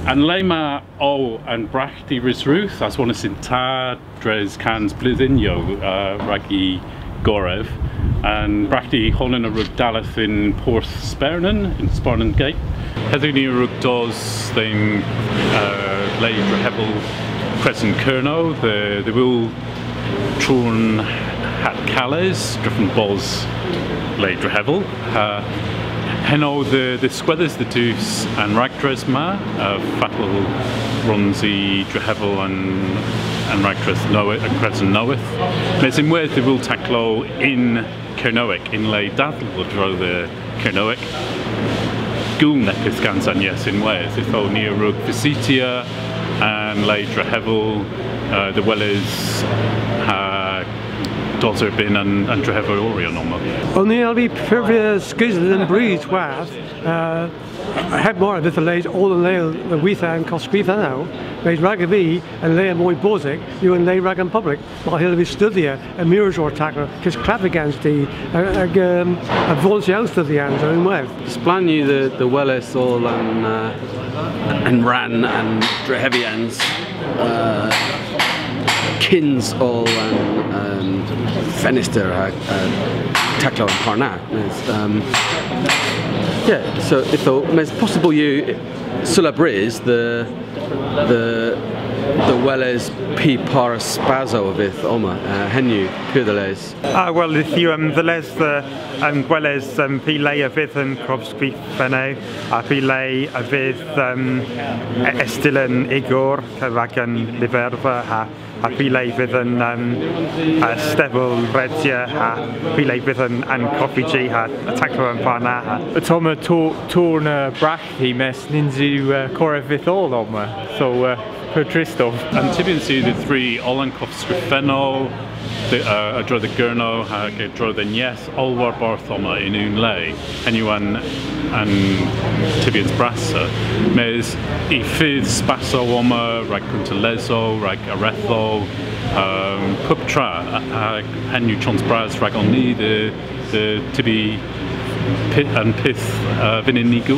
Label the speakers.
Speaker 1: An leima o an brachdi risruth as one in ta dres cans blydhinio ragi gorev and brachdi holen a rug daleth in Porth Spernan in Sparnan Gate. Heddiw ni rug dos then lei hevel Crescent Kerno the will trwn hat cales driffen bos lei hevel. Heno the squeathers the deuce and ragdres ma fatal runzi drehevel and ragdres knoweth and crescent knoweth. Mes in where the will tacklo in Kernowick in lay daddle dro the Kernowick. Goon nepith gansan yes in Wales if o near rug visitia and lay drehevel the wellers Dozer bin and drehevel orion on
Speaker 2: Only I'll be prefer skizzle and breeze wath. I have more of it laid all the lay the witha and coscrifa now. Made ragavi and lay a more bozic, you and lay rag and public, while he'll be studia and mirrors or tackler, kiss clap against the advance out to the ends own way.
Speaker 3: Splan you the Wellis all and ran and drehevians. Kins all and Fenister Taclo and Parnat. Yeah, so if it's possible you Sulabriz the Welles P Paras Spazo of it Oma Henu Kudeles.
Speaker 4: Well if you the les Welles P lay a vid and Krovsky Fene P lay a vid Estilen Igor Kavagan Liverva a pilei fydd yn stebl redia a pilei fydd yn coffee G a taclo yn parna ha.
Speaker 5: Tom y tŵr brach hi mes ninzu cora fydd all oma, so per Tristof.
Speaker 1: And Tibian see the three Olenkov Scrifeno, a dro the Gurno, a dro the Yes, Olwar Barthoma in Unlay, Henuan and Tibian's Brassa. Mes I fydd Spaso Oma, rag Kuntalezo, rag Aretho, Puptra, Henu Chons Bras, rag Onni, the Tibi Pith and Pith Vininigu.